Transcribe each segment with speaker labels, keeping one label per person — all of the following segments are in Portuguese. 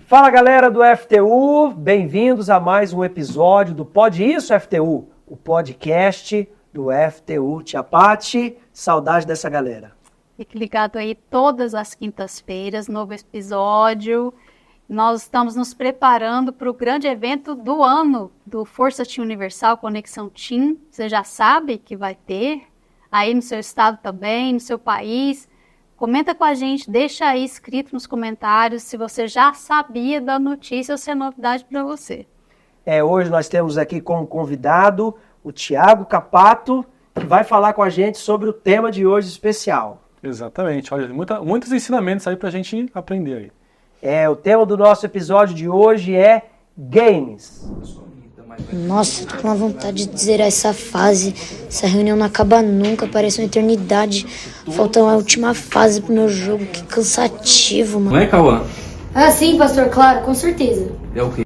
Speaker 1: Fala galera do FTU, bem-vindos a mais um episódio do Pode Isso FTU, o podcast do FTU Tia Pati. Saudade dessa galera.
Speaker 2: Fique ligado aí todas as quintas-feiras, novo episódio. Nós estamos nos preparando para o grande evento do ano do Força Team Universal Conexão Team. Você já sabe que vai ter aí no seu estado também, no seu país. Comenta com a gente, deixa aí escrito nos comentários se você já sabia da notícia ou se é novidade para você.
Speaker 1: Hoje nós temos aqui como convidado o Thiago Capato, que vai falar com a gente sobre o tema de hoje especial.
Speaker 3: Exatamente, olha, muitos ensinamentos aí pra gente aprender aí.
Speaker 1: O tema do nosso episódio de hoje é games.
Speaker 4: Nossa, tô com uma vontade de zerar essa fase. Essa reunião não acaba nunca, parece uma eternidade. Falta a última fase pro meu jogo, que cansativo, mano.
Speaker 5: Não é, Cauã?
Speaker 4: Ah, sim, pastor, claro, com certeza.
Speaker 5: É o quê?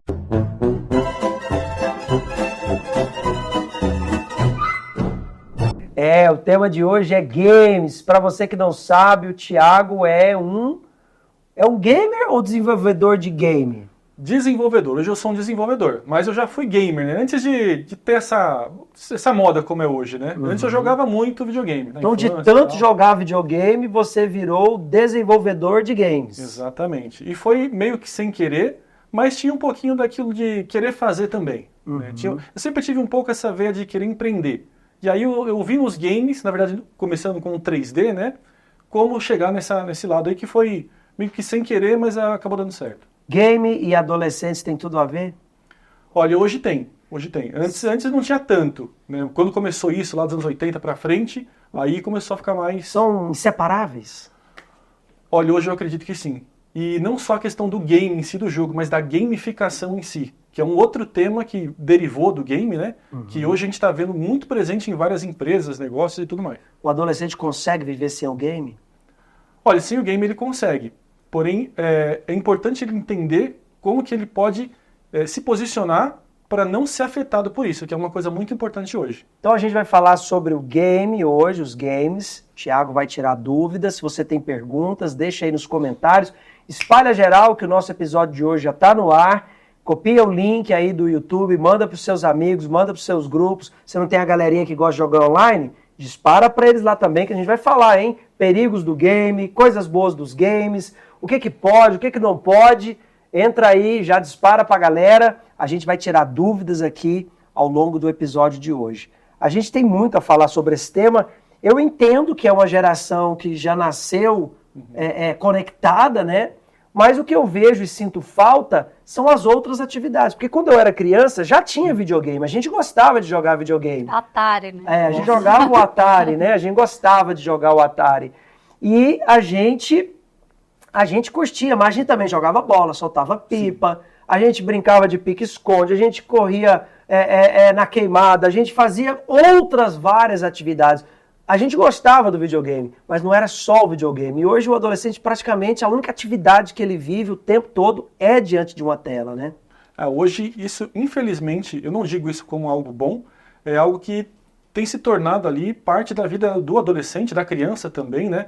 Speaker 1: O tema de hoje é games. Para você que não sabe, o Thiago é um gamer ou desenvolvedor de game?
Speaker 3: Desenvolvedor, hoje eu sou um desenvolvedor, mas eu já fui gamer, né? Antes de ter essa moda como é hoje, né?
Speaker 1: Uhum.
Speaker 3: Antes eu jogava muito videogame.
Speaker 1: Então, de tanto jogar videogame, você virou desenvolvedor de games.
Speaker 3: Exatamente. E foi meio que sem querer, mas tinha um pouquinho daquilo de querer fazer também.
Speaker 1: Uhum.
Speaker 3: Né? Eu sempre tive um pouco essa veia de querer empreender. E aí eu vi nos games, na verdade, começando com o 3D, né? Como chegar nesse lado aí que foi meio que sem querer, mas acabou dando certo.
Speaker 1: Game e adolescentes tem tudo a ver?
Speaker 3: Olha, hoje tem. Antes não tinha tanto, né? Quando começou isso, lá dos anos 80 pra frente, aí começou a ficar mais...
Speaker 1: São inseparáveis?
Speaker 3: Olha, hoje eu acredito que sim. E não só a questão do game em si, do jogo, mas da gamificação em si, que é um outro tema que derivou do game, né? Uhum. Que hoje a gente está vendo muito presente em várias empresas, negócios e tudo mais.
Speaker 1: O adolescente consegue viver sem o game?
Speaker 3: Olha, sem o game ele consegue. Porém, é importante ele entender como que ele pode se posicionar para não ser afetado por isso, que é uma coisa muito importante hoje.
Speaker 1: Então a gente vai falar sobre o game hoje, os games. O Thiago vai tirar dúvidas. Se você tem perguntas, deixa aí nos comentários. Espalha geral que o nosso episódio de hoje já está no ar. Copia o link aí do YouTube, manda para os seus amigos, manda para os seus grupos. Você não tem a galerinha que gosta de jogar online? Dispara para eles lá também, que a gente vai falar, hein? Perigos do game, coisas boas dos games, o que pode, o que não pode. Entra aí, já dispara para a galera. A gente vai tirar dúvidas aqui ao longo do episódio de hoje. A gente tem muito a falar sobre esse tema. Eu entendo que é uma geração que já nasceu conectada, né? Mas o que eu vejo e sinto falta são as outras atividades. Porque quando eu era criança, já tinha videogame. A gente gostava de jogar videogame.
Speaker 2: Atari, né?
Speaker 1: A gente jogava o Atari, né? A gente gostava de jogar o Atari. E a gente curtia, mas a gente também jogava bola, soltava pipa. Sim. A gente brincava de pique-esconde, a gente corria na queimada, a gente fazia outras várias atividades. A gente gostava do videogame, mas não era só o videogame. E hoje o adolescente, praticamente, a única atividade que ele vive o tempo todo é diante de uma tela, né?
Speaker 3: Hoje, isso, infelizmente, eu não digo isso como algo bom, é algo que tem se tornado ali parte da vida do adolescente, da criança também, né?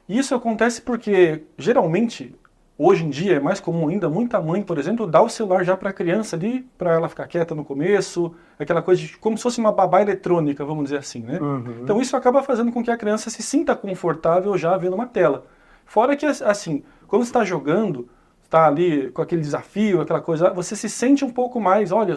Speaker 3: E isso acontece porque, geralmente, hoje em dia é mais comum ainda, muita mãe, por exemplo, dá o celular já para a criança ali, para ela ficar quieta no começo, aquela coisa de como se fosse uma babá eletrônica, vamos dizer assim, né? Uhum. Então isso acaba fazendo com que a criança se sinta confortável já vendo uma tela. Fora que, assim, quando você está jogando, está ali com aquele desafio, aquela coisa, você se sente um pouco mais, olha,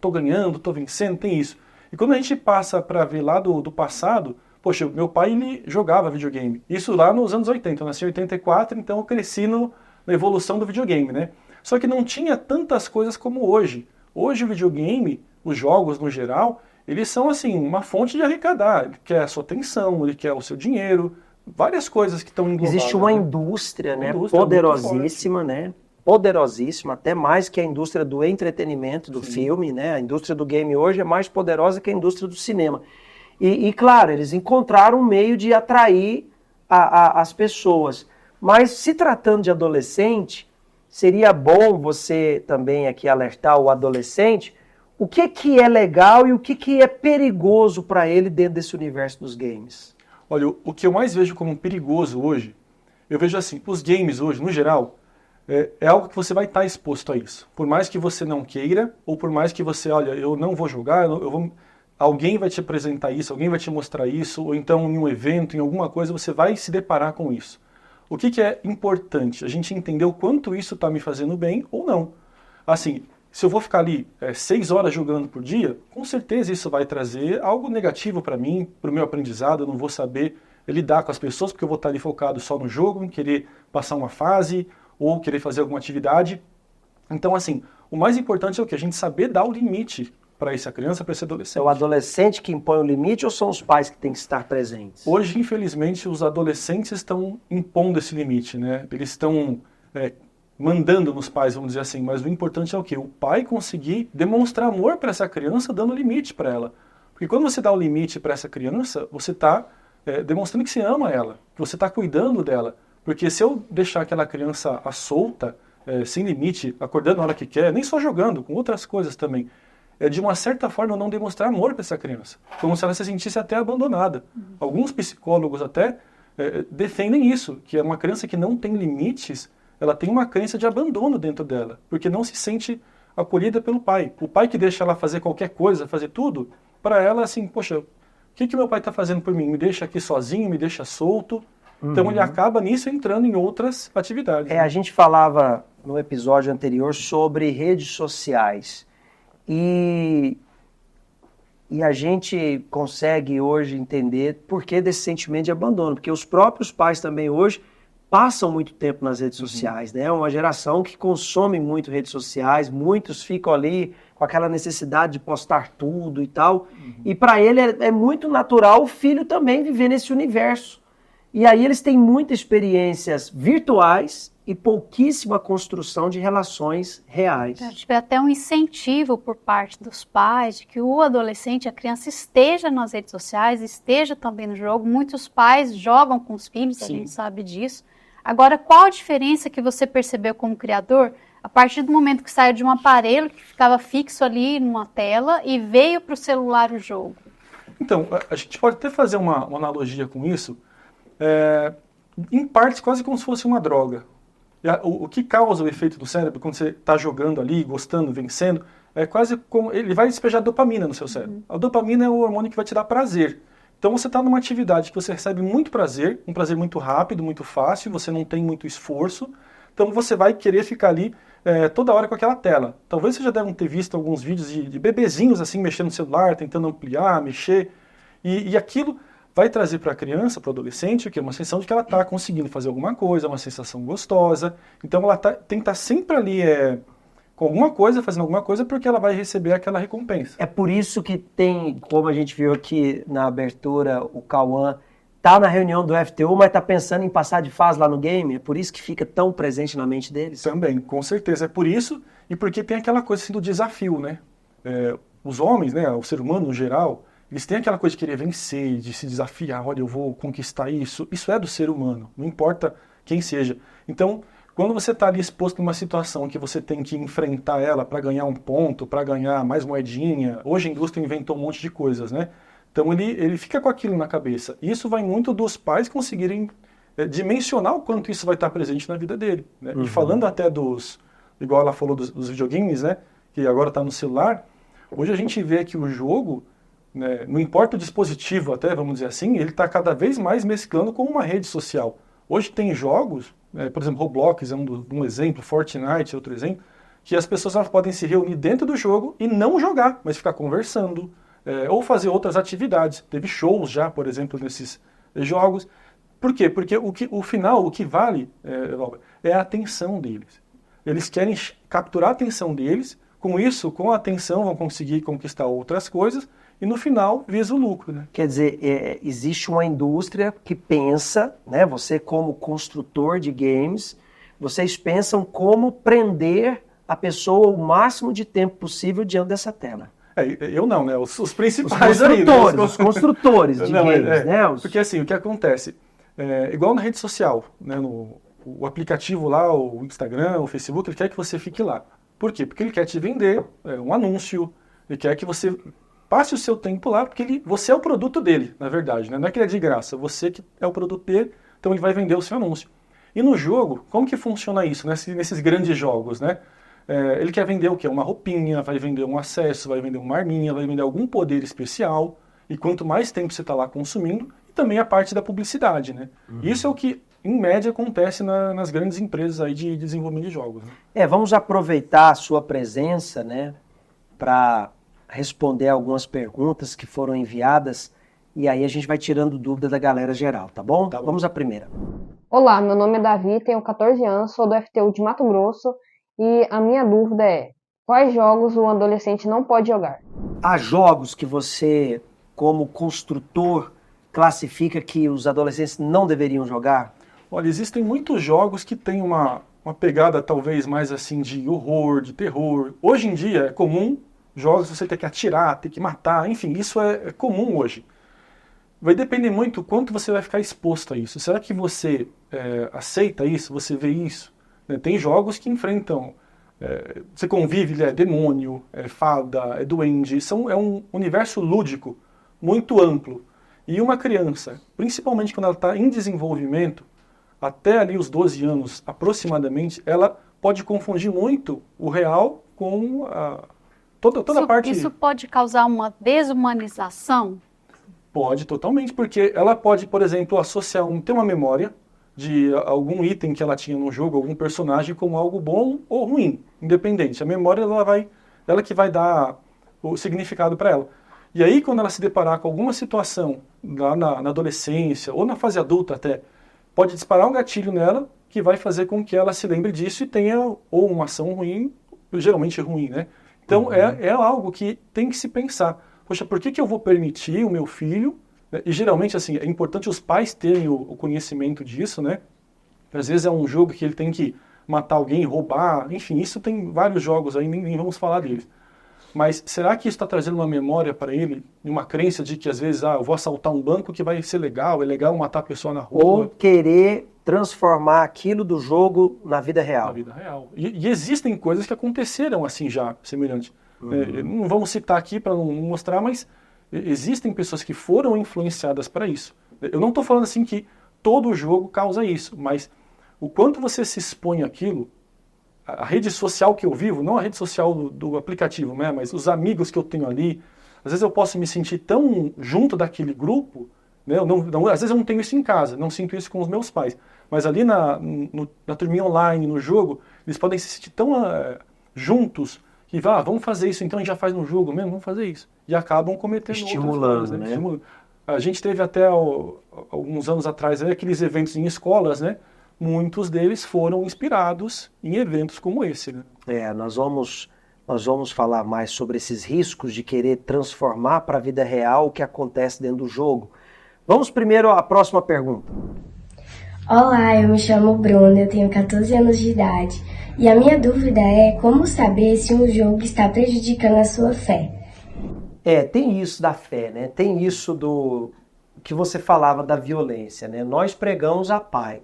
Speaker 3: tô ganhando, tô vencendo, tem isso. E quando a gente passa para ver lá do passado, poxa, meu pai, ele jogava videogame. Isso lá nos anos 80, eu nasci em 84, então eu cresci na evolução do videogame, né? Só que não tinha tantas coisas como hoje. Hoje o videogame, os jogos no geral, eles são assim, uma fonte de arrecadar. Ele quer a sua atenção, ele quer o seu dinheiro, várias coisas que estão englobadas.
Speaker 1: Existe uma indústria, né? Poderosíssima, né? Poderosíssima, até mais que a indústria do entretenimento, do filme, né? A indústria do game hoje é mais poderosa que a indústria do cinema. E claro, eles encontraram um meio de atrair as pessoas. Mas se tratando de adolescente, seria bom você também aqui alertar o adolescente o que é legal e o que é perigoso para ele dentro desse universo dos games?
Speaker 3: Olha, o que eu mais vejo como perigoso hoje, eu vejo assim, os games hoje, no geral, é algo que você vai estar exposto a isso. Por mais que você não queira, ou por mais que você, olha, eu não vou jogar, alguém vai te apresentar isso, alguém vai te mostrar isso, ou então em um evento, em alguma coisa, você vai se deparar com isso. O que é importante? A gente entender o quanto isso está me fazendo bem ou não. Assim, se eu vou ficar ali 6 horas jogando por dia, com certeza isso vai trazer algo negativo para mim, para o meu aprendizado, eu não vou saber lidar com as pessoas, porque eu vou estar ali focado só no jogo, em querer passar uma fase, ou querer fazer alguma atividade. Então, assim, o mais importante é o que? A gente saber dar o limite para essa criança, para esse adolescente.
Speaker 1: É o adolescente que impõe o limite ou são os pais que têm que estar presentes?
Speaker 3: Hoje, infelizmente, os adolescentes estão impondo esse limite, né? Eles estão mandando nos pais, vamos dizer assim, mas o importante é o quê? O pai conseguir demonstrar amor para essa criança, dando limite para ela. Porque quando você dá o limite para essa criança, você está demonstrando que você ama ela, que você está cuidando dela. Porque se eu deixar aquela criança solta, sem limite, acordando na hora que quer, nem só jogando, com outras coisas também, de uma certa forma eu não demonstrar amor para essa criança. Como se ela se sentisse até abandonada. Alguns psicólogos até defendem isso, que é uma criança que não tem limites, ela tem uma crença de abandono dentro dela, porque não se sente acolhida pelo pai. O pai que deixa ela fazer qualquer coisa, fazer tudo, para ela assim, poxa, o que meu pai está fazendo por mim? Me deixa aqui sozinho, me deixa solto. Então ele acaba nisso entrando em outras atividades.
Speaker 1: A gente falava no episódio anterior sobre redes sociais e a gente consegue hoje entender por que desse sentimento de abandono, porque os próprios pais também hoje passam muito tempo nas redes sociais, né? É uma geração que consome muito redes sociais, muitos ficam ali com aquela necessidade de postar tudo e tal, e para ele é muito natural o filho também viver nesse universo. E aí eles têm muitas experiências virtuais e pouquíssima construção de relações reais.
Speaker 2: A gente vê até um incentivo por parte dos pais de que o adolescente, a criança esteja nas redes sociais, esteja também no jogo. Muitos pais jogam com os filhos, Sim. A gente sabe disso. Agora, qual a diferença que você percebeu como criador a partir do momento que saiu de um aparelho que ficava fixo ali numa tela e veio para o celular o jogo?
Speaker 3: Então, a gente pode até fazer uma analogia com isso, em partes quase como se fosse uma droga. O que causa o efeito do cérebro quando você está jogando ali, gostando, vencendo, é quase como ele vai despejar dopamina no seu cérebro. A dopamina é o hormônio que vai te dar prazer. Então você está numa atividade que você recebe muito prazer, um prazer muito rápido, muito fácil, você não tem muito esforço, então você vai querer ficar ali toda hora com aquela tela. Talvez vocês já devem ter visto alguns vídeos de bebezinhos assim, mexendo no celular, tentando ampliar, mexer, e aquilo vai trazer para a criança, para o adolescente, o quê? Uma sensação de que ela está conseguindo fazer alguma coisa, uma sensação gostosa, então ela tem que estar sempre ali com alguma coisa, fazendo alguma coisa, porque ela vai receber aquela recompensa.
Speaker 1: É por isso que tem, como a gente viu aqui na abertura, o Cauã tá na reunião do FTU, mas tá pensando em passar de fase lá no game? É por isso que fica tão presente na mente deles?
Speaker 3: Também, com certeza. É por isso e porque tem aquela coisa assim do desafio, né? Os homens, né, o ser humano no geral, eles têm aquela coisa de querer vencer, de se desafiar, olha, eu vou conquistar isso. Isso é do ser humano, não importa quem seja. Então, quando você está ali exposto numa situação que você tem que enfrentar ela para ganhar um ponto, para ganhar mais moedinha, hoje a indústria inventou um monte de coisas, né? Então ele fica com aquilo na cabeça. E isso vai muito dos pais conseguirem dimensionar o quanto isso vai estar presente na vida dele. Né? E falando até igual ela falou dos videogames, né? Que agora está no celular, hoje a gente vê que o jogo, né, não importa o dispositivo até, vamos dizer assim, ele está cada vez mais mesclando com uma rede social. Hoje tem jogos, por exemplo, Roblox é um exemplo, Fortnite é outro exemplo, que as pessoas elas podem se reunir dentro do jogo e não jogar, mas ficar conversando, ou fazer outras atividades. Teve shows já, por exemplo, nesses jogos. Por quê? Porque o final, o que vale, é a atenção deles. Eles querem capturar a atenção deles, com isso, com a atenção, vão conseguir conquistar outras coisas, e no final visa o lucro. Né?
Speaker 1: Quer dizer, existe uma indústria que pensa, né, você como construtor de games, vocês pensam como prender a pessoa o máximo de tempo possível diante dessa tela.
Speaker 3: Eu não, né? Os principais aí, né?
Speaker 1: Os construtores de games, né?
Speaker 3: Porque assim, o que acontece? Igual na rede social, né? O aplicativo lá, o Instagram, o Facebook, ele quer que você fique lá. Por quê? Porque ele quer te vender um anúncio, Ele quer que você passe o seu tempo lá, porque você é o produto dele, na verdade, né? Não é que ele é de graça, você que é o produto dele, então ele vai vender o seu anúncio. E no jogo, como que funciona isso, nesses grandes jogos, né? Ele quer vender o quê? Uma roupinha, vai vender um acesso, vai vender uma arminha, vai vender algum poder especial, e quanto mais tempo você está lá consumindo, e também a parte da publicidade, né? Isso é o que, em média, acontece nas grandes empresas aí de desenvolvimento de jogos. Né?
Speaker 1: Vamos aproveitar a sua presença, né, para responder algumas perguntas que foram enviadas, e aí a gente vai tirando dúvida da galera geral, tá bom?
Speaker 3: Tá bom.
Speaker 1: Vamos à primeira.
Speaker 5: Olá, meu nome é Davi, tenho 14 anos, sou do FTU de Mato Grosso, e a minha dúvida é: quais jogos o adolescente não pode jogar?
Speaker 1: Há jogos que você, como construtor, classifica que os adolescentes não deveriam jogar?
Speaker 3: Olha, existem muitos jogos que têm uma pegada talvez mais assim de horror, de terror. Hoje em dia é comum jogos você ter que atirar, ter que matar, enfim, isso é comum hoje. Vai depender muito quanto você vai ficar exposto a isso. Será que você aceita isso, você vê isso? Tem jogos que enfrentam, você convive, é demônio, é fada, é duende, é um universo lúdico muito amplo. E uma criança, principalmente quando ela está em desenvolvimento, até ali os 12 anos aproximadamente, ela pode confundir muito o real com toda a parte...
Speaker 2: Isso pode causar uma desumanização?
Speaker 3: Pode, totalmente, porque ela pode, por exemplo, associar, ter uma memória de algum item que ela tinha no jogo, algum personagem, como algo bom ou ruim, independente. A memória, ela que vai dar o significado para ela. E aí, quando ela se deparar com alguma situação lá na adolescência, ou na fase adulta até, pode disparar um gatilho nela, que vai fazer com que ela se lembre disso e tenha ou uma ação ruim, geralmente ruim, né? Então, é algo que tem que se pensar. Poxa, por que eu vou permitir o meu filho, né? E geralmente, assim, é importante os pais terem o conhecimento disso, né? Às vezes é um jogo que ele tem que matar alguém, roubar, enfim, isso tem vários jogos aí, nem vamos falar deles. Mas será que isso está trazendo uma memória para ele, uma crença de que às vezes, eu vou assaltar um banco que vai ser legal, é legal matar a pessoa na rua?
Speaker 1: Ou querer transformar aquilo do jogo na vida real.
Speaker 3: Na vida real. E existem coisas que aconteceram assim já, semelhante. Não vamos citar aqui para não mostrar, mas existem pessoas que foram influenciadas para isso. Eu não estou falando assim que todo jogo causa isso, mas o quanto você se expõe àquilo, a rede social que eu vivo, não a rede social do aplicativo, né, mas os amigos que eu tenho ali, às vezes eu posso me sentir tão junto daquele grupo, né, às vezes eu não tenho isso em casa, não sinto isso com os meus pais, mas ali na turminha online, no jogo, eles podem se sentir tão juntos, que vamos fazer isso, então a gente já faz no jogo mesmo, vamos fazer isso. E acabam cometendo
Speaker 1: estimulando,
Speaker 3: outras coisas,
Speaker 1: né?
Speaker 3: A gente teve até alguns anos atrás aqueles eventos em escolas, né? Muitos deles foram inspirados em eventos como esse, né?
Speaker 1: Nós vamos falar mais sobre esses riscos de querer transformar para a vida real o que acontece dentro do jogo. Vamos primeiro à próxima pergunta.
Speaker 6: Olá, eu me chamo Bruna, eu tenho 14 anos de idade. E a minha dúvida é como saber se um jogo está prejudicando a sua fé.
Speaker 1: Tem isso da fé, né? Tem isso do que você falava da violência, né? Nós pregamos a paz,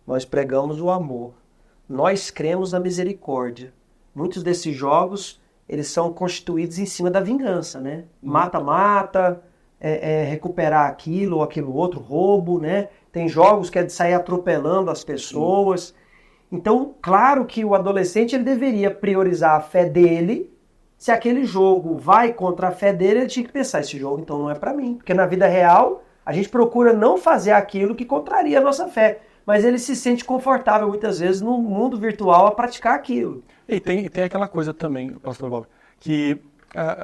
Speaker 1: nós pregamos o amor, nós cremos na misericórdia. Muitos desses jogos, eles são constituídos em cima da vingança, né? Mata, recuperar aquilo ou aquilo outro, roubo, né? Tem jogos que é de sair atropelando as pessoas. Então, claro que o adolescente ele deveria priorizar a fé dele. Se aquele jogo vai contra a fé dele, ele tinha que pensar, esse jogo então não é para mim. Porque na vida real, a gente procura não fazer aquilo que contraria a nossa fé. Mas ele se sente confortável, muitas vezes, no mundo virtual a praticar aquilo.
Speaker 3: E tem aquela coisa também, pastor Bob, que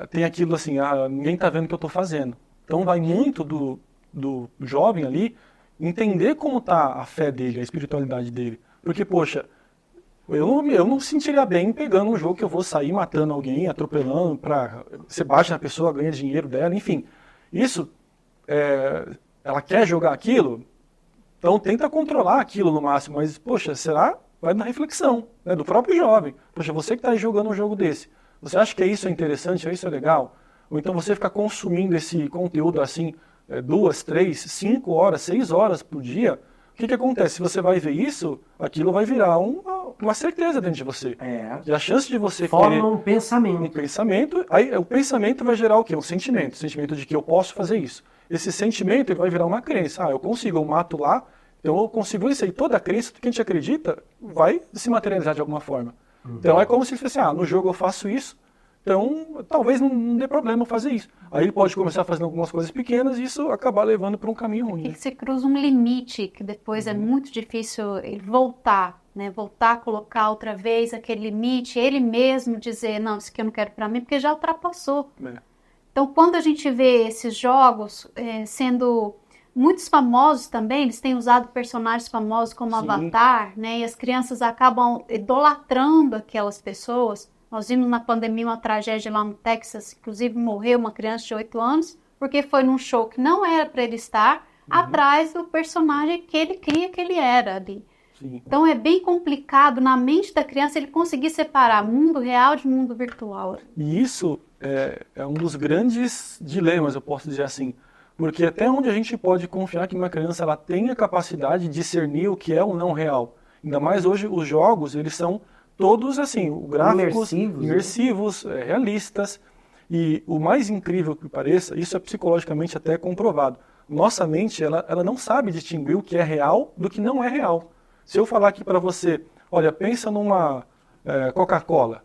Speaker 3: tem aquilo assim, ninguém está vendo o que eu estou fazendo. Então vai muito do jovem ali entender como está a fé dele, a espiritualidade dele. Porque, poxa, eu não sentiria bem pegando um jogo que eu vou sair matando alguém, atropelando, você bate na pessoa, ganha dinheiro dela, enfim. Isso, ela quer jogar aquilo, então tenta controlar aquilo no máximo, mas, poxa, será? Vai na reflexão, né, do próprio jovem. Poxa, você que está jogando um jogo desse, você acha que isso é interessante, isso é legal? Ou então você fica consumindo esse conteúdo assim, 2, 3, 5 horas, 6 horas por dia, o que acontece? Se você vai ver isso, aquilo vai virar uma certeza dentro de você. E a chance de você
Speaker 1: Forma um pensamento.
Speaker 3: um pensamento, aí o pensamento vai gerar o quê? Um sentimento de que eu posso fazer isso. Esse sentimento ele vai virar uma crença. Eu consigo, eu mato lá, então eu consigo isso aí. Toda crença que a gente acredita vai se materializar de alguma forma. Então é como se fosse, no jogo eu faço isso, então talvez não dê problema eu fazer isso. Aí ele pode começar fazendo algumas coisas pequenas e isso acabar levando para um caminho ruim.
Speaker 2: E você cruza um limite que depois é muito difícil ele voltar, né? Voltar a colocar outra vez aquele limite, ele mesmo dizer, não, isso aqui eu não quero para mim, porque já ultrapassou. Então, quando a gente vê esses jogos sendo muitos famosos também, eles têm usado personagens famosos como Avatar, né? E as crianças acabam idolatrando aquelas pessoas. Nós vimos na pandemia uma tragédia lá no Texas, inclusive morreu uma criança de 8 anos, porque foi num show que não era para ele estar, atrás do personagem que ele cria que ele era ali. Então é bem complicado na mente da criança ele conseguir separar mundo real de mundo virtual.
Speaker 3: E isso é um dos grandes dilemas, eu posso dizer assim. Porque até onde a gente pode confiar que uma criança ela tem a capacidade de discernir o que é o não real. Ainda mais hoje os jogos, eles são todos assim, gráficos, imersivos, realistas. E o mais incrível que pareça, isso é psicologicamente até comprovado. Nossa mente, ela não sabe distinguir o que é real do que não é real. Se eu falar aqui para você, olha, pensa numa Coca-Cola.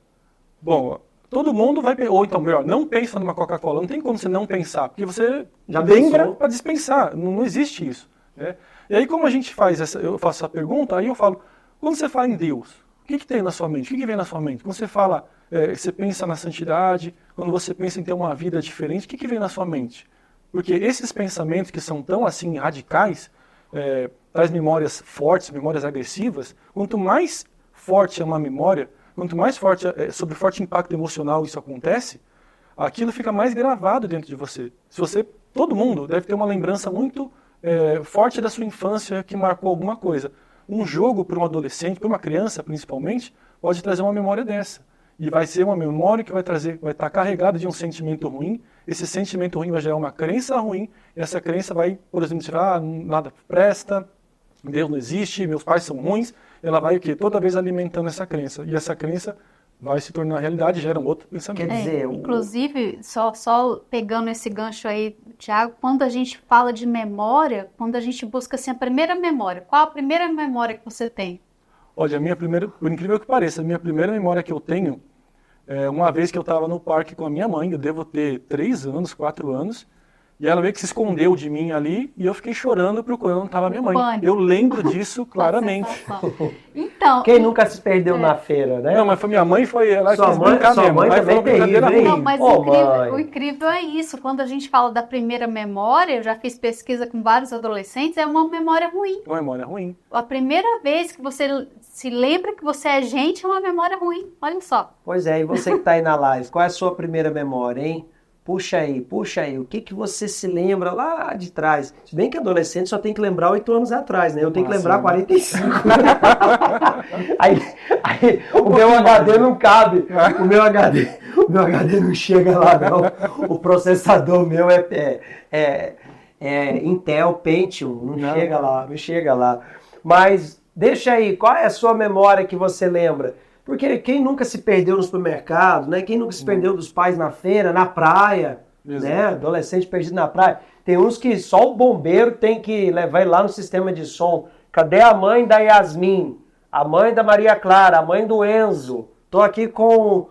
Speaker 3: Bom, todo mundo vai... Ou então, melhor, não pensa numa Coca-Cola. Não tem como você não pensar, porque você já lembra para dispensar. Não existe isso. Né? E aí, como a gente faz eu faço essa pergunta, aí eu falo, quando você fala em Deus, o que tem na sua mente? O que vem na sua mente? Quando você fala, você pensa na santidade, quando você pensa em ter uma vida diferente, o que vem na sua mente? Porque esses pensamentos que são tão assim radicais, traz memórias fortes, memórias agressivas, quanto mais forte é uma memória, quanto mais forte, sobre forte impacto emocional isso acontece, aquilo fica mais gravado dentro de você. Todo mundo deve ter uma lembrança muito forte da sua infância que marcou alguma coisa. Um jogo para um adolescente, para uma criança principalmente, pode trazer uma memória dessa. E vai ser uma memória que vai estar carregada de um sentimento ruim. Esse sentimento ruim vai gerar uma crença ruim. E essa crença vai, por exemplo, dizer, nada presta, Deus não existe, meus pais são ruins. Ela vai o quê? Toda vez alimentando essa crença. E essa crença vai se tornar realidade e gera um outro pensamento.
Speaker 1: Quer dizer,
Speaker 2: inclusive, só pegando esse gancho aí, Thiago, quando a gente fala de memória, quando a gente busca assim, a primeira memória, qual a primeira memória que você tem?
Speaker 3: Olha, por incrível que pareça, a minha primeira memória que eu tenho uma vez que eu estava no parque com a minha mãe, eu devo ter 3 anos, 4 anos, e ela meio que se escondeu de mim ali, e eu fiquei chorando procurando onde estava a minha mãe.
Speaker 2: Pânico.
Speaker 3: Eu lembro disso claramente.
Speaker 2: Então,
Speaker 1: quem nunca se perdeu na feira, né?
Speaker 3: Não, mas minha mãe foi ela que
Speaker 1: Sua mãe também terrível, hein?
Speaker 2: não, mas o incrível é isso. Quando a gente fala da primeira memória, eu já fiz pesquisa com vários adolescentes, é uma memória ruim.
Speaker 3: Uma memória ruim.
Speaker 2: A primeira vez que você se lembra que você é gente é uma memória ruim. Olha só.
Speaker 1: Pois é, e você que está aí na live, qual é a sua primeira memória, hein? Puxa aí. O que você se lembra lá de trás? Se bem que adolescente só tem que lembrar 8 anos atrás, né? Eu tenho que lembrar 45. aí o meu HD não cabe. O meu HD não chega lá, não. O processador meu é Intel Pentium, não chega lá. Mas deixa aí, qual é a sua memória que você lembra? Porque quem nunca se perdeu no supermercado, né? Quem nunca se perdeu dos pais na feira, na praia, né? Adolescente perdido na praia. Tem uns que só o bombeiro tem que levar ele lá no sistema de som. Cadê a mãe da Yasmin? A mãe da Maria Clara? A mãe do Enzo? Tô aqui com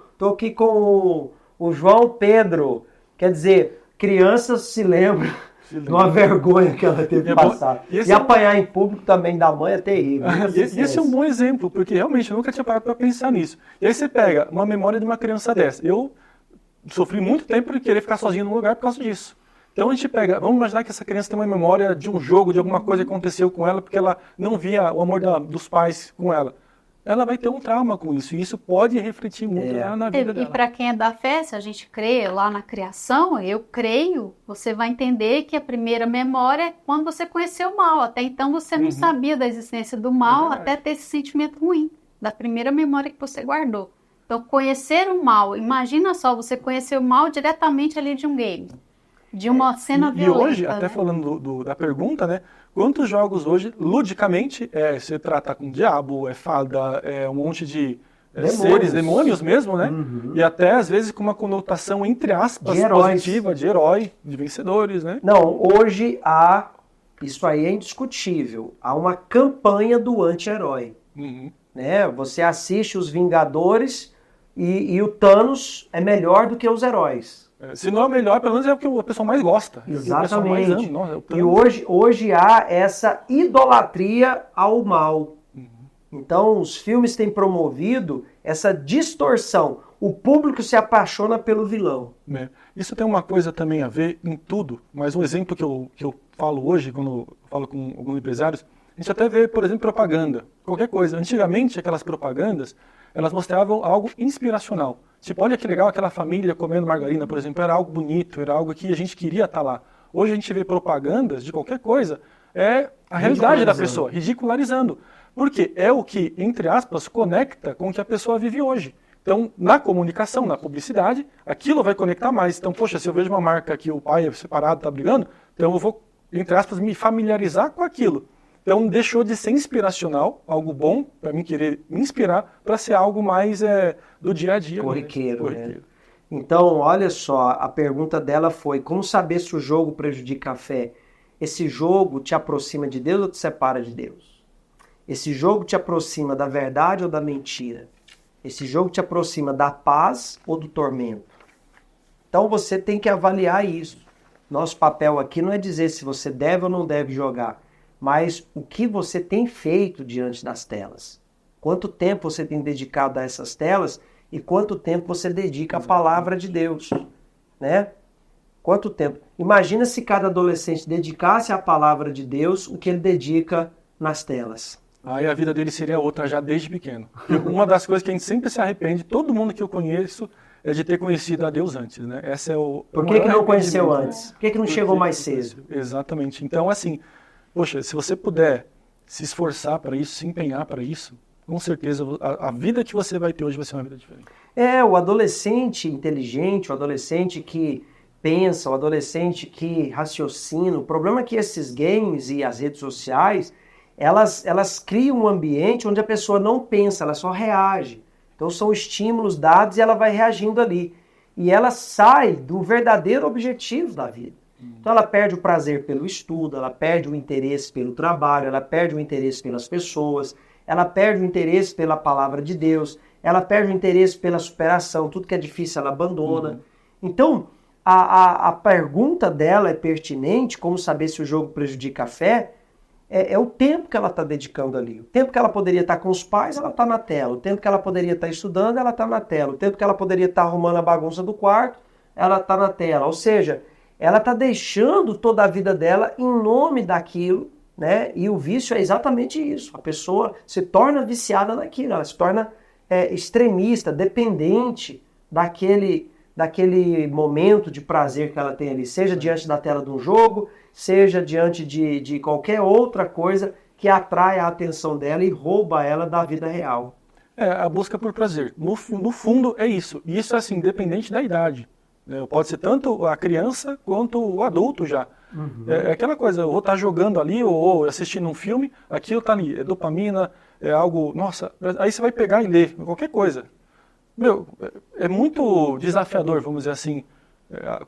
Speaker 1: o João Pedro. Quer dizer, crianças se lembram de uma vergonha que ela teve que passar. E apanhar em público também da mãe é terrível.
Speaker 3: Esse é um bom exemplo, porque realmente eu nunca tinha parado para pensar nisso. E aí você pega uma memória de uma criança dessa. Eu sofri muito tempo de querer ficar sozinho num lugar por causa disso. Então a gente pega, vamos imaginar que essa criança tem uma memória de um jogo, de alguma coisa que aconteceu com ela, porque ela não via o amor dos pais com ela. Ela vai ter um trauma com isso, e isso pode refletir muito na vida dela.
Speaker 2: E para quem é da fé, se a gente crê lá na criação, eu creio, você vai entender que a primeira memória é quando você conheceu o mal. Até então você não sabia da existência do mal, até ter esse sentimento ruim, da primeira memória que você guardou. Então, conhecer o mal, imagina só, você conhecer o mal diretamente ali de um game. De uma cena
Speaker 3: E
Speaker 2: violenta,
Speaker 3: hoje, até
Speaker 2: né?
Speaker 3: falando da pergunta, né? Quantos jogos hoje, ludicamente, você trata com diabo, fada, um monte de seres, demônios mesmo, né? E até, às vezes, com uma conotação, entre aspas,
Speaker 1: De heróis.
Speaker 3: positiva, de herói, de vencedores, né?
Speaker 1: Não, hoje isso aí é indiscutível, há uma campanha do anti-herói.
Speaker 3: Uhum.
Speaker 1: Né? Você assiste os Vingadores e o Thanos é melhor do que os heróis.
Speaker 3: Se não é o melhor, pelo menos é o que a pessoa mais gosta. É o que o pessoal mais
Speaker 1: Exatamente.
Speaker 3: ama. Nossa, é o
Speaker 1: E
Speaker 3: Thanos.
Speaker 1: hoje há essa idolatria ao mal. Então, os filmes têm promovido essa distorção. O público se apaixona pelo vilão.
Speaker 3: Né? Isso tem uma coisa também a ver em tudo, mas um exemplo que eu falo hoje, quando eu falo com alguns empresários, a gente até vê, por exemplo, propaganda, qualquer coisa. Antigamente, aquelas propagandas, elas mostravam algo inspiracional. Tipo, olha que legal aquela família comendo margarina, por exemplo, era algo bonito, era algo que a gente queria estar lá. Hoje a gente vê propagandas de qualquer coisa, é a realidade da pessoa, ridicularizando. Porque é o que, entre aspas, conecta com o que a pessoa vive hoje. Então, na comunicação, na publicidade, aquilo vai conectar mais. Então, poxa, se eu vejo uma marca que o pai é separado, está brigando, então eu vou, entre aspas, me familiarizar com aquilo. Então, deixou de ser inspiracional, algo bom, para mim querer me inspirar, para ser algo mais do dia a dia.
Speaker 1: Corriqueiro, né? Então, olha só, a pergunta dela foi: como saber se o jogo prejudica a fé? Esse jogo te aproxima de Deus ou te separa de Deus? Esse jogo te aproxima da verdade ou da mentira? Esse jogo te aproxima da paz ou do tormento? Então você tem que avaliar isso. Nosso papel aqui não é dizer se você deve ou não deve jogar, mas o que você tem feito diante das telas. Quanto tempo você tem dedicado a essas telas e quanto tempo você dedica à palavra de Deus, né? Quanto tempo? Imagina se cada adolescente dedicasse à palavra de Deus o que ele dedica nas telas.
Speaker 3: Aí a vida dele seria outra já desde pequeno. Uma das coisas que a gente sempre se arrepende, todo mundo que eu conheço, é de ter conhecido a Deus antes, né? Essa é
Speaker 1: Por que não conheceu antes? Por que não chegou mais cedo?
Speaker 3: Exatamente. Então, assim, poxa, se você puder se esforçar para isso, se empenhar para isso, com certeza a vida que você vai ter hoje vai ser uma vida diferente.
Speaker 1: O adolescente inteligente, o adolescente que pensa, o adolescente que raciocina. O problema é que esses games e as redes sociais, elas criam um ambiente onde a pessoa não pensa, ela só reage. Então são estímulos dados e ela vai reagindo ali. E ela sai do verdadeiro objetivo da vida. Então ela perde o prazer pelo estudo, ela perde o interesse pelo trabalho, ela perde o interesse pelas pessoas, ela perde o interesse pela palavra de Deus, ela perde o interesse pela superação, tudo que é difícil ela abandona. Então a pergunta dela é pertinente, como saber se o jogo prejudica a fé, é o tempo que ela está dedicando ali. O tempo que ela poderia estar com os pais, ela está na tela. O tempo que ela poderia estar estudando, ela está na tela. O tempo que ela poderia estar arrumando a bagunça do quarto, ela está na tela. Ou seja, ela está deixando toda a vida dela em nome daquilo, né? E o vício é exatamente isso. A pessoa se torna viciada naquilo, ela se torna extremista, dependente daquele momento de prazer que ela tem ali, seja diante da tela de um jogo, seja diante de qualquer outra coisa que atrai a atenção dela e rouba ela da vida real.
Speaker 3: A busca por prazer. No fundo é isso. E isso é assim, independente da idade. Pode ser tanto a criança quanto o adulto já. É aquela coisa, eu vou estar jogando ali ou assistindo um filme, aquilo está ali, é dopamina, é algo, nossa, aí você vai pegar e ler, qualquer coisa. É muito desafiador, vamos dizer assim,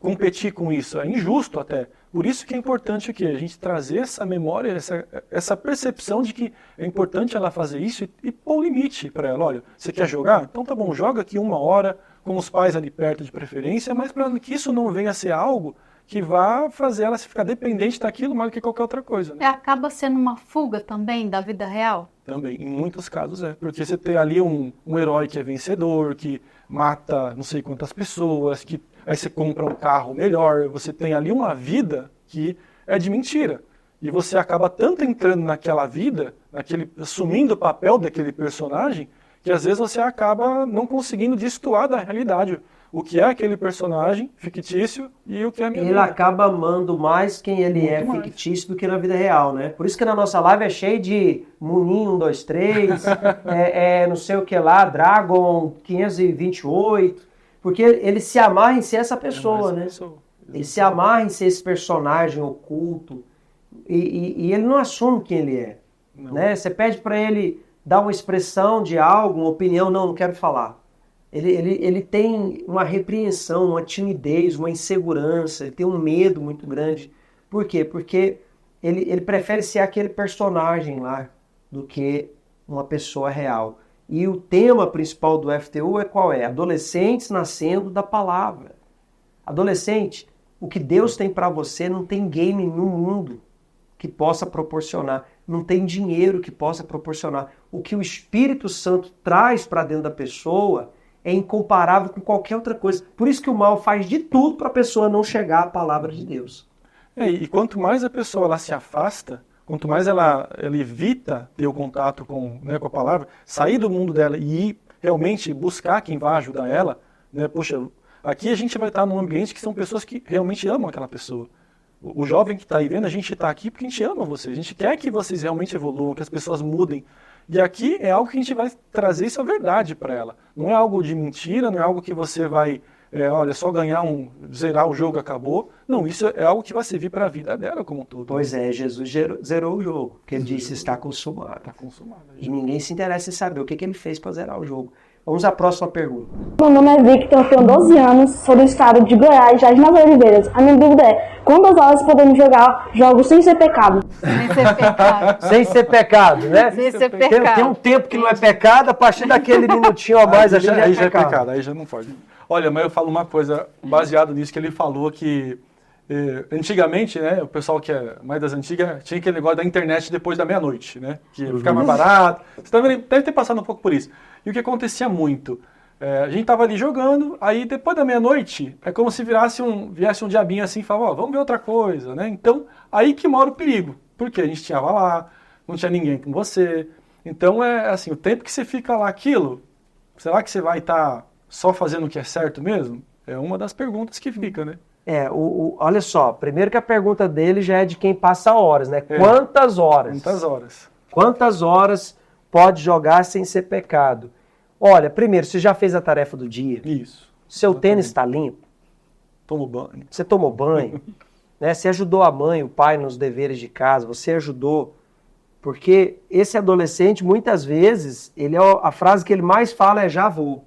Speaker 3: competir com isso, é injusto até. Por isso que é importante a gente trazer essa memória, essa percepção de que é importante ela fazer isso e pôr limite para ela. Olha, você quer jogar? Então tá bom, joga aqui 1 hora, com os pais ali perto de preferência, mas para que isso não venha a ser algo que vá fazer ela ficar dependente daquilo mais do que qualquer outra coisa. Né?
Speaker 2: Acaba sendo uma fuga também da vida real?
Speaker 3: Também, em muitos casos porque você tem ali um herói que é vencedor, que mata não sei quantas pessoas, que aí você compra um carro melhor, você tem ali uma vida que é de mentira. E você acaba tanto entrando naquela vida, assumindo o papel daquele personagem, que às vezes você acaba não conseguindo destoar da realidade. O que é aquele personagem fictício e o que é a minha vida.
Speaker 1: Ele acaba amando mais quem ele é fictício do que na vida real, né? Por isso que na nossa live é cheio de Muninho 1, 2, 3, não sei o que lá, Dragon 528, porque ele se amarra em ser essa pessoa, né? Ele se amarra em ser esse personagem oculto e ele não assume quem ele é. Né? Você pede para ele dar uma expressão de algo, uma opinião, não quero falar. Ele tem uma repreensão, uma timidez, uma insegurança, ele tem um medo muito grande. Por quê? Porque ele prefere ser aquele personagem lá do que uma pessoa real. E o tema principal do FTU é qual é? Adolescentes nascendo da palavra. Adolescente, o que Deus tem para você não tem game no mundo que possa proporcionar. Não tem dinheiro que possa proporcionar. O que o Espírito Santo traz para dentro da pessoa é incomparável com qualquer outra coisa. Por isso que o mal faz de tudo para a pessoa não chegar à palavra de Deus.
Speaker 3: E quanto mais a pessoa ela se afasta, quanto mais ela evita ter o contato com a palavra, sair do mundo dela e ir realmente buscar quem vai ajudar ela, né? Poxa, aqui a gente vai estar num ambiente que são pessoas que realmente amam aquela pessoa. O jovem que está aí vendo, a gente está aqui porque a gente ama vocês, a gente quer que vocês realmente evoluam, que as pessoas mudem. E aqui é algo que a gente vai trazer isso a verdade para ela. Não é algo de mentira, não é algo que você vai, olha, só ganhar zerar o jogo, acabou. Não, isso é algo que vai servir para a vida dela como um todo.
Speaker 1: Pois é, Jesus zerou o jogo, porque ele disse está consumado.
Speaker 3: Está consumado.
Speaker 1: E ninguém se interessa em saber o que ele fez para zerar o jogo. Vamos à próxima pergunta.
Speaker 7: Meu nome é Victor, tenho 12 anos, sou do estado de Goiás, Jardim das Oliveiras. A minha dúvida é, quantas horas podemos jogar jogos sem ser pecado?
Speaker 2: Sem ser pecado.
Speaker 1: Sem ser pecado, né?
Speaker 2: Sem ser pecado.
Speaker 1: Tem um tempo que não é pecado, a partir daquele minutinho a mais
Speaker 3: aí já é
Speaker 1: pecado.
Speaker 3: pecado, aí já não pode. Olha, mas eu falo uma coisa baseado nisso que ele falou que antigamente, né, o pessoal que é mais das antigas tinha aquele negócio da internet depois da meia-noite, né? Que ficava mais barato. Você também deve ter passado um pouco por isso. E o que acontecia muito? A gente tava ali jogando, aí depois da meia-noite, é como se viesse um diabinho assim e falava, vamos ver outra coisa, né? Então, aí que mora o perigo. Porque a gente tinha lá, não tinha ninguém com você. Então, assim, o tempo que você fica lá aquilo, será que você vai estar só fazendo o que é certo mesmo? É uma das perguntas que fica, né?
Speaker 1: Olha só, primeiro que a pergunta dele já é de quem passa horas, né? Quantas horas?
Speaker 3: Quantas horas?
Speaker 1: Quantas horas pode jogar sem ser pecado? Olha, primeiro, você já fez a tarefa do dia?
Speaker 3: Isso.
Speaker 1: Seu tênis está limpo?
Speaker 3: Tomou banho.
Speaker 1: Você tomou banho? Né? Você ajudou a mãe, o pai nos deveres de casa? Você ajudou? Porque esse adolescente, muitas vezes, a frase que ele mais fala é já vou.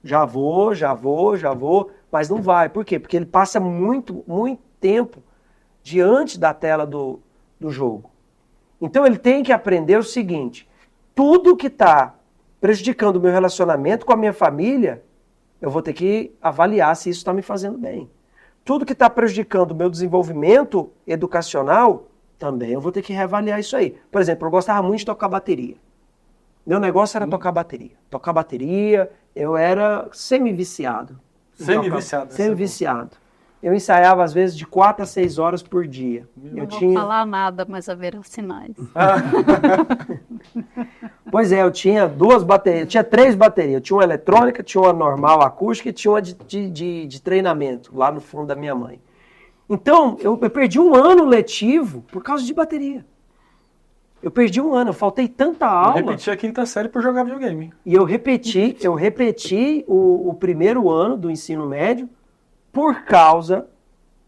Speaker 1: Já vou, já vou, já vou, mas não vai. Por quê? Porque ele passa muito, muito tempo diante da tela do jogo. Então ele tem que aprender o seguinte, tudo que está prejudicando o meu relacionamento com a minha família, eu vou ter que avaliar se isso está me fazendo bem. Tudo que está prejudicando o meu desenvolvimento educacional, também eu vou ter que reavaliar isso aí. Por exemplo, eu gostava muito de tocar bateria. Meu negócio era tocar bateria. Tocar bateria, eu era semi-viciado.
Speaker 3: Semi-viciado.
Speaker 1: Semi-viciado. Eu ensaiava, às vezes, de 4 a 6 horas por dia.
Speaker 2: Não vou falar nada, mas haverão sinais.
Speaker 1: Pois é, eu tinha 2 baterias, eu tinha 3 baterias. Eu tinha uma eletrônica, tinha uma normal acústica e tinha uma de treinamento, lá no fundo da minha mãe. Então, eu perdi um ano letivo por causa de bateria. Eu perdi um ano, eu faltei tanta aula.
Speaker 3: Eu repeti a 5ª série por jogar videogame.
Speaker 1: E eu repeti o primeiro ano do ensino médio por causa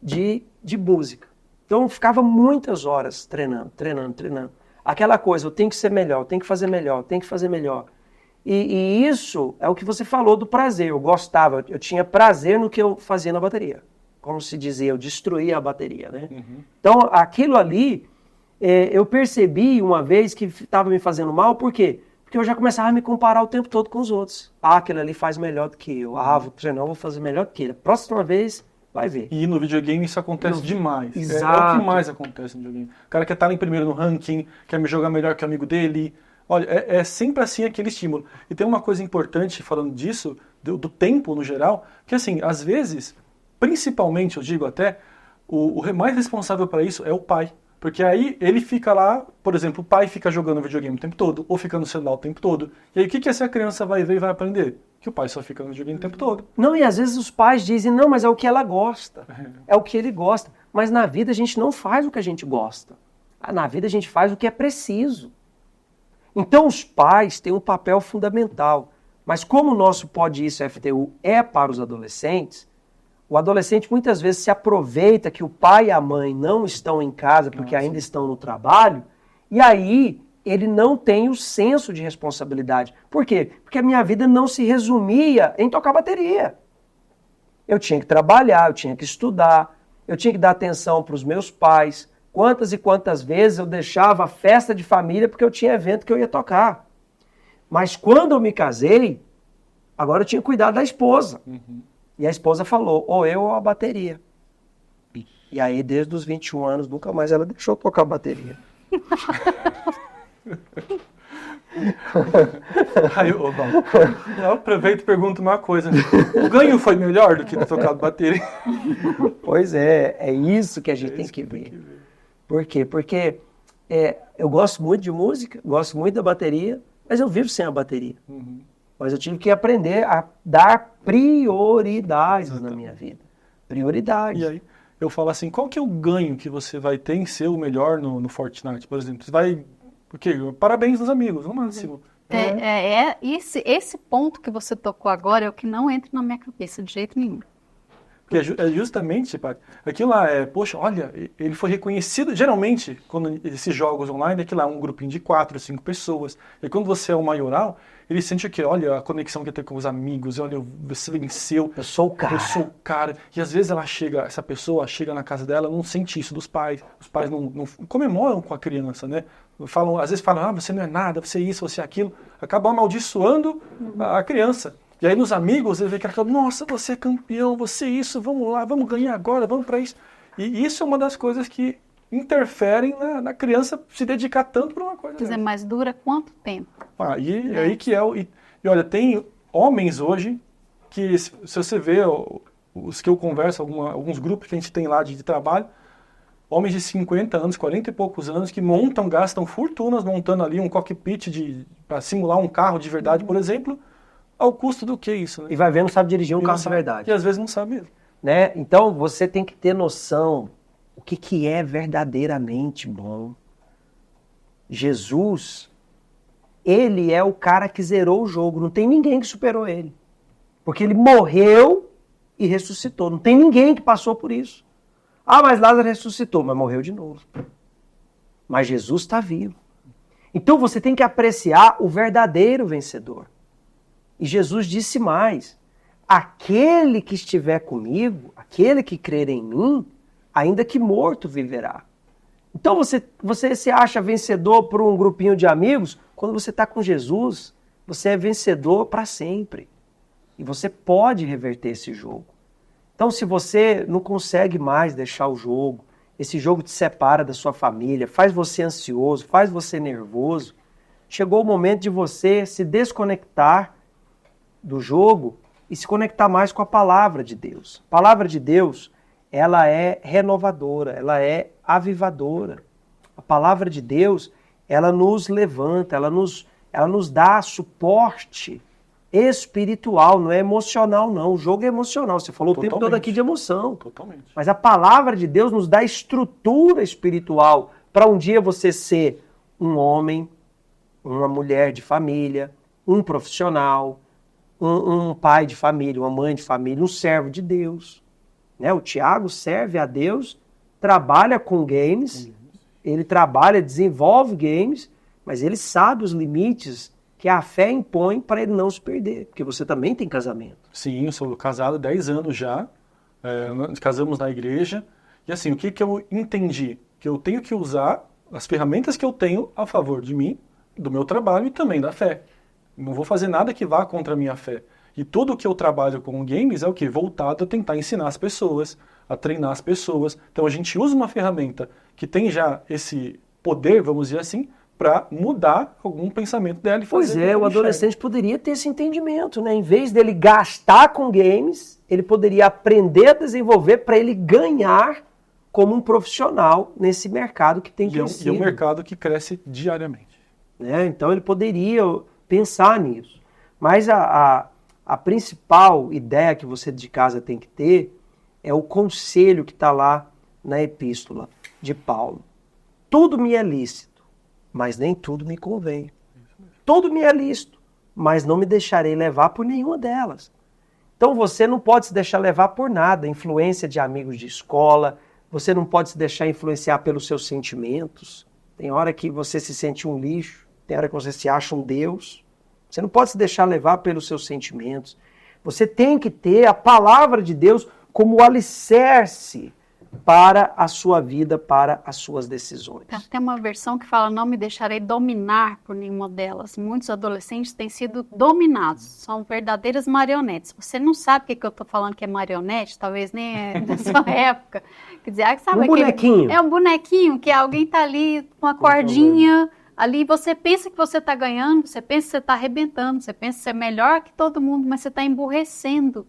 Speaker 1: de música. Então eu ficava muitas horas treinando. Aquela coisa, eu tenho que ser melhor, eu tenho que fazer melhor. E isso é o que você falou do prazer. Eu gostava, eu tinha prazer no que eu fazia na bateria. Como se dizia, eu destruía a bateria, né? Uhum. Então aquilo ali, eu percebi uma vez que estava me fazendo mal, por quê? Porque eu já começava a me comparar o tempo todo com os outros. aquele ali faz melhor do que eu. Vou treinar, vou fazer melhor do que ele. Próxima vez, vai ver.
Speaker 3: E no videogame isso acontece demais.
Speaker 1: Exato.
Speaker 3: É o que mais acontece no videogame. O cara quer estar lá em primeiro no ranking, quer me jogar melhor que o amigo dele. Olha, é sempre assim aquele estímulo. E tem uma coisa importante falando disso, do tempo no geral, que assim, às vezes, principalmente, eu digo até, o mais responsável para isso é o pai. Porque aí ele fica lá, por exemplo, o pai fica jogando videogame o tempo todo, ou fica no celular o tempo todo. E aí o que essa criança vai ver e vai aprender? Que o pai só fica no videogame o tempo todo.
Speaker 1: Não, e às vezes os pais dizem, não, mas é o que ela gosta. É o que ele gosta. Mas na vida a gente não faz o que a gente gosta. Na vida a gente faz o que é preciso. Então os pais têm um papel fundamental. Mas como o nosso Pode Isso FTU é para os adolescentes, O adolescente muitas vezes se aproveita que o pai e a mãe não estão em casa porque ainda estão no trabalho, e aí ele não tem o senso de responsabilidade. Por quê? Porque a minha vida não se resumia em tocar bateria. Eu tinha que trabalhar, eu tinha que estudar, eu tinha que dar atenção para os meus pais. Quantas e quantas vezes eu deixava a festa de família porque eu tinha evento que eu ia tocar. Mas quando eu me casei, agora eu tinha que cuidar da esposa. E a esposa falou, ou eu ou a bateria. E aí, desde os 21 anos, nunca mais ela deixou eu tocar bateria.
Speaker 3: Aí, eu aproveito e pergunto uma coisa. O ganho foi melhor do que ter tocado bateria?
Speaker 1: Pois é isso que a gente tem que ver. Por quê? Porque eu gosto muito de música, gosto muito da bateria, mas eu vivo sem a bateria. Mas eu tive que aprender a dar prioridades na minha vida. Prioridades.
Speaker 3: E aí, eu falo assim, qual que é o ganho que você vai ter em ser o melhor no Fortnite, por exemplo? Você vai... Porque, parabéns dos amigos, no máximo.
Speaker 2: Esse ponto que você tocou agora é o que não entra na minha cabeça de jeito nenhum.
Speaker 3: Porque é justamente, aquilo lá poxa, olha, ele foi reconhecido, geralmente, quando esses jogos online, aquilo lá é um grupinho de 4, 5 pessoas, e quando você é o maioral, ele sente o quê? Olha a conexão que tem com os amigos, olha, você venceu.
Speaker 1: Eu sou o cara.
Speaker 3: Eu sou o cara. E às vezes essa pessoa chega na casa dela, não sente isso dos pais, os pais não comemoram com a criança, né? Às vezes falam, você não é nada, você é isso, você é aquilo, acabam amaldiçoando a criança. E aí nos amigos, ele vê que ela fala, nossa, você é campeão, você é isso, vamos lá, vamos ganhar agora, vamos para isso. E isso é uma das coisas que interferem na criança se dedicar tanto para uma coisa.
Speaker 2: Quer dizer, mas dura quanto tempo?
Speaker 3: Aí que é e olha, tem homens hoje que, se você vê os que eu converso, alguns grupos que a gente tem lá de trabalho, homens de 50 anos, 40 e poucos anos, que gastam fortunas montando ali um cockpit para simular um carro de verdade, por exemplo, ao custo do que isso, né?
Speaker 1: E vai ver, não sabe dirigir um carro de verdade.
Speaker 3: E às vezes não sabe mesmo.
Speaker 1: Né? Então, você tem que ter noção o que é verdadeiramente bom. Jesus, ele é o cara que zerou o jogo. Não tem ninguém que superou ele. Porque ele morreu e ressuscitou. Não tem ninguém que passou por isso. Mas Lázaro ressuscitou, mas morreu de novo. Mas Jesus está vivo. Então você tem que apreciar o verdadeiro vencedor. E Jesus disse mais, aquele que estiver comigo, aquele que crer em mim, ainda que morto viverá. Então você se acha vencedor por um grupinho de amigos, quando você está com Jesus, você é vencedor para sempre. E você pode reverter esse jogo. Então se você não consegue mais deixar o jogo, esse jogo te separa da sua família, faz você ansioso, faz você nervoso, chegou o momento de você se desconectar do jogo e se conectar mais com a palavra de Deus. A palavra de Deus, ela é renovadora, ela é avivadora. A palavra de Deus, ela nos levanta, ela nos dá suporte espiritual, não é emocional não. O jogo é emocional, você falou
Speaker 3: Totalmente.
Speaker 1: O tempo todo aqui de emoção.
Speaker 3: Totalmente.
Speaker 1: Mas a palavra de Deus nos dá estrutura espiritual para um dia você ser um homem, uma mulher de família, um profissional, um pai de família, uma mãe de família, um servo de Deus. Né? O Tiago serve a Deus, trabalha com games, ele trabalha, desenvolve games, mas ele sabe os limites que a fé impõe para ele não se perder, porque você também tem casamento.
Speaker 3: Sim, eu sou casado há 10 anos já, nós casamos na igreja, e assim, o que eu entendi? Que eu tenho que usar as ferramentas que eu tenho a favor de mim, do meu trabalho e também da fé. Não vou fazer nada que vá contra a minha fé. E tudo que eu trabalho com games é o quê? Voltado a tentar ensinar as pessoas, a treinar as pessoas. Então a gente usa uma ferramenta que tem já esse poder, vamos dizer assim, para mudar algum pensamento dela e fazer.
Speaker 1: Pois é, o adolescente poderia ter esse entendimento, né? Em vez dele gastar com games, ele poderia aprender a desenvolver para ele ganhar como um profissional nesse mercado que tem crescido.
Speaker 3: E é um mercado que cresce diariamente.
Speaker 1: Né? Então ele poderia pensar nisso. Mas a principal ideia que você de casa tem que ter é o conselho que está lá na epístola de Paulo. Tudo me é lícito, mas nem tudo me convém. Tudo me é lícito, mas não me deixarei levar por nenhuma delas. Então você não pode se deixar levar por nada, influência de amigos de escola, você não pode se deixar influenciar pelos seus sentimentos. Tem hora que você se sente um lixo, tem hora que você se acha um Deus. Você não pode se deixar levar pelos seus sentimentos. Você tem que ter a palavra de Deus como alicerce para a sua vida, para as suas decisões.
Speaker 2: Tem uma versão que fala, não me deixarei dominar por nenhuma delas. Muitos adolescentes têm sido dominados, são verdadeiras marionetes. Você não sabe o que eu estou falando que é marionete, talvez nem é da sua época. Quer dizer, sabe
Speaker 1: um bonequinho.
Speaker 2: É um bonequinho, que alguém está ali com uma cordinha, ali você pensa que você está ganhando, você pensa que você está arrebentando, você pensa que você é melhor que todo mundo, mas você está emburrecendo.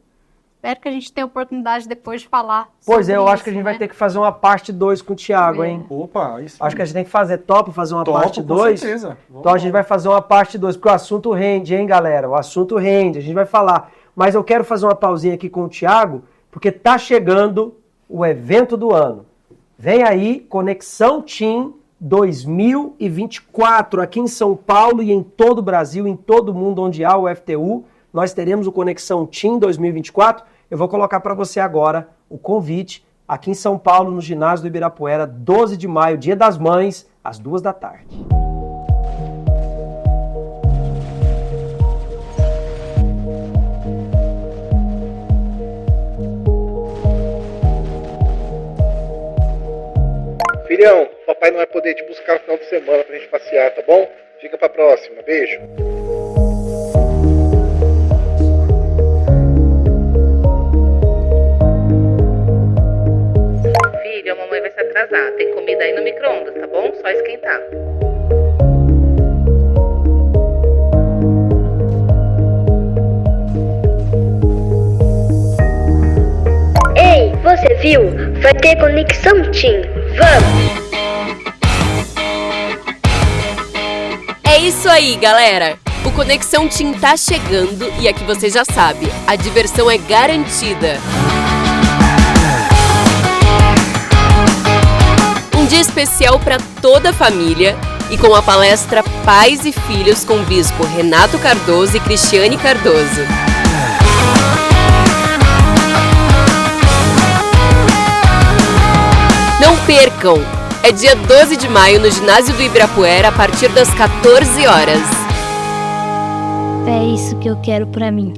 Speaker 2: Espero que a gente tenha oportunidade depois de falar.
Speaker 1: Pois é, eu acho
Speaker 2: isso,
Speaker 1: que a gente
Speaker 2: né?
Speaker 1: vai ter que fazer uma parte 2 com o Thiago, hein?
Speaker 3: Opa, isso.
Speaker 1: Acho que a gente tem que fazer fazer uma parte 2.
Speaker 3: Com certeza.
Speaker 1: Então a gente vai fazer uma parte 2, porque o assunto rende, hein, galera? O assunto rende, a gente vai falar. Mas eu quero fazer uma pausinha aqui com o Thiago, porque tá chegando o evento do ano. Vem aí, Conexão Team 2024, aqui em São Paulo e em todo o Brasil, em todo o mundo onde há o FTU. Nós teremos o Conexão Team 2024. Eu vou colocar para você agora o convite aqui em São Paulo, no ginásio do Ibirapuera, 12 de maio, Dia das Mães, às 14h.
Speaker 8: Filhão, papai não vai poder te buscar no final de semana pra gente passear, tá bom? Fica pra próxima. Beijo.
Speaker 9: Filho, a mamãe vai se atrasar. Tem comida aí no micro-ondas, tá bom? Só esquentar.
Speaker 6: Ei, você viu? Vai ter Conexão Team. Vamos!
Speaker 10: É isso aí, galera! O Conexão Team tá chegando e aqui você já sabe, a diversão é garantida. Um dia especial para toda a família e com a palestra Pais e Filhos com o Bispo Renato Cardoso e Cristiane Cardoso. Não percam! É dia 12 de maio no ginásio do Ibirapuera a partir das 14 horas.
Speaker 4: É isso que eu quero pra mim.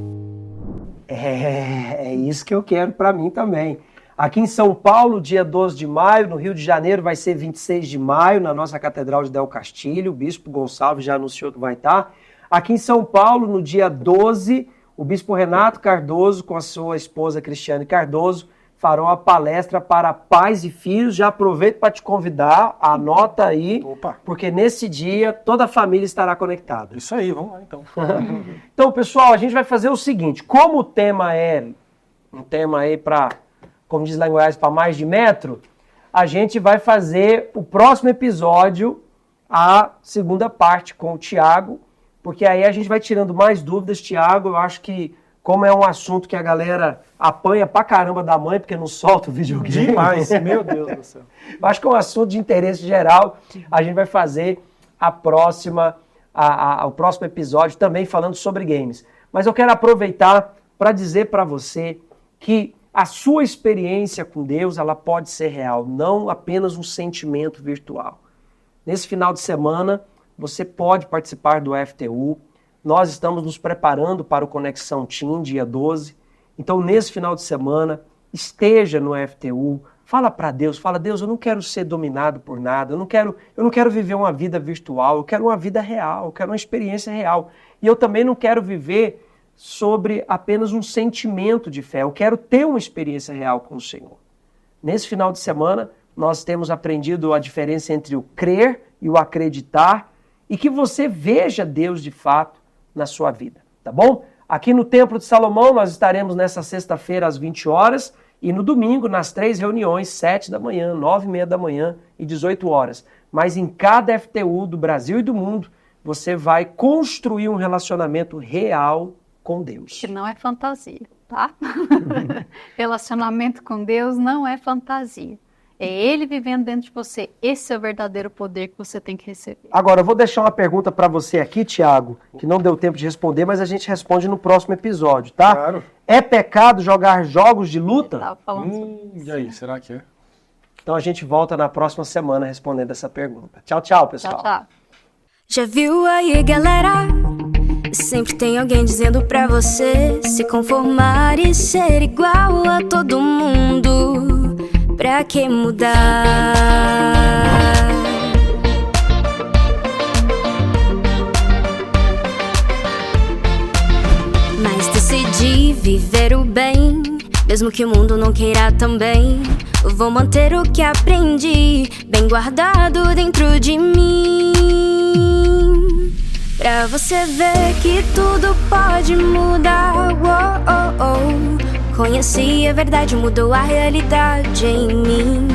Speaker 1: É isso que eu quero para mim também. Aqui em São Paulo, dia 12 de maio, no Rio de Janeiro vai ser 26 de maio, na nossa Catedral de Del Castilho, o Bispo Gonçalves já anunciou que vai estar. Aqui em São Paulo, no dia 12, o Bispo Renato Cardoso, com a sua esposa Cristiane Cardoso, farão a palestra para pais e filhos. Já aproveito para te convidar, anota aí, porque nesse dia toda a família estará conectada.
Speaker 3: Isso aí, vamos lá então.
Speaker 1: Então, pessoal, a gente vai fazer o seguinte, como o tema é um tema aí para, como diz lá em Goiás, para mais de metro, a gente vai fazer o próximo episódio, a segunda parte com o Thiago, porque aí a gente vai tirando mais dúvidas. Thiago, eu acho que como é um assunto que a galera apanha pra caramba da mãe, porque não solta o videogame.
Speaker 3: Demais, meu Deus do céu.
Speaker 1: Eu acho que é um assunto de interesse geral. A gente vai fazer o próximo episódio também falando sobre games. Mas eu quero aproveitar para dizer para você que a sua experiência com Deus, ela pode ser real, não apenas um sentimento virtual. Nesse final de semana, você pode participar do FTU. Nós estamos nos preparando para o Conexão Team, dia 12. Então, nesse final de semana, esteja no FTU, fala para Deus, fala, Deus, eu não quero ser dominado por nada, eu não quero viver uma vida virtual, eu quero uma vida real, eu quero uma experiência real. E eu também não quero viver sobre apenas um sentimento de fé, eu quero ter uma experiência real com o Senhor. Nesse final de semana, nós temos aprendido a diferença entre o crer e o acreditar, e que você veja Deus de fato na sua vida, tá bom? Aqui no Templo de Salomão nós estaremos nessa sexta-feira às 20 horas e no domingo nas 3 reuniões, 7 da manhã, 9h30 da manhã e 18 horas. Mas em cada FTU do Brasil e do mundo, você vai construir um relacionamento real com Deus.
Speaker 2: Que não é fantasia, tá? Relacionamento com Deus não é fantasia. É Ele vivendo dentro de você. Esse é o verdadeiro poder que você tem que receber.
Speaker 1: Agora, eu vou deixar uma pergunta para você aqui, Tiago, que não deu tempo de responder, mas a gente responde no próximo episódio, tá?
Speaker 3: Claro.
Speaker 1: É pecado jogar jogos de luta?
Speaker 2: Tava falando sobre isso.
Speaker 3: E aí, será que é?
Speaker 1: Então a gente volta na próxima semana respondendo essa pergunta. Tchau, tchau, pessoal.
Speaker 2: Tchau, tchau.
Speaker 11: Já viu aí, galera? Sempre tem alguém dizendo pra você se conformar e ser igual a todo mundo. Pra que mudar? Mas decidi viver o bem, mesmo que o mundo não queira também. Vou manter o que aprendi bem guardado dentro de mim. Pra você ver que tudo pode mudar. Oh, oh, oh. Conheci a verdade, mudou a realidade em mim.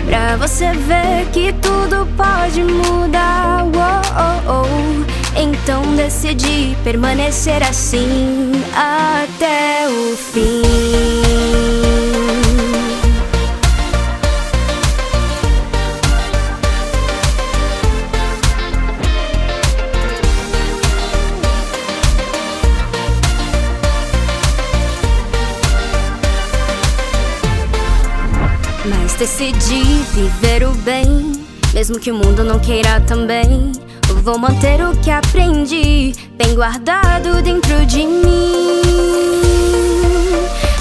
Speaker 11: Pra você ver que tudo pode mudar. Oh, oh, oh. Então decidi permanecer assim até o fim. Mas decidi viver o bem, mesmo que o mundo não queira também. Vou manter o que aprendi bem guardado dentro de mim.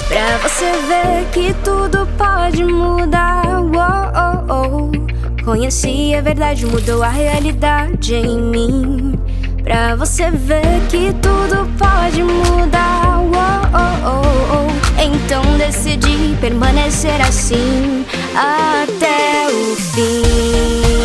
Speaker 11: Pra você ver que tudo pode mudar. Oh, oh, oh. Conheci a verdade, mudou a realidade em mim. Pra você ver que tudo pode mudar. Oh, oh, oh, oh. Então decidi permanecer assim até o fim.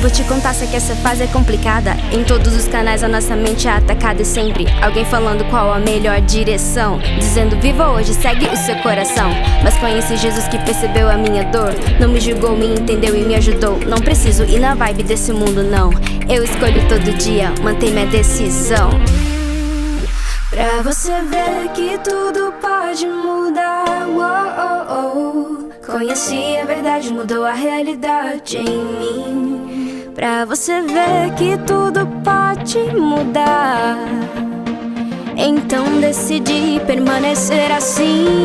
Speaker 11: Vou te contar, sei que essa fase é complicada. Em todos os canais a nossa mente é atacada e sempre alguém falando qual a melhor direção, dizendo viva hoje, segue o seu coração. Mas conheci Jesus que percebeu a minha dor, não me julgou, me entendeu e me ajudou. Não preciso ir na vibe desse mundo, não. Eu escolho todo dia, manter minha decisão. Pra você ver que tudo pode mudar. Oh, oh, oh. Conheci a verdade, mudou a realidade em mim. Pra você ver que tudo pode mudar. Então decidi permanecer assim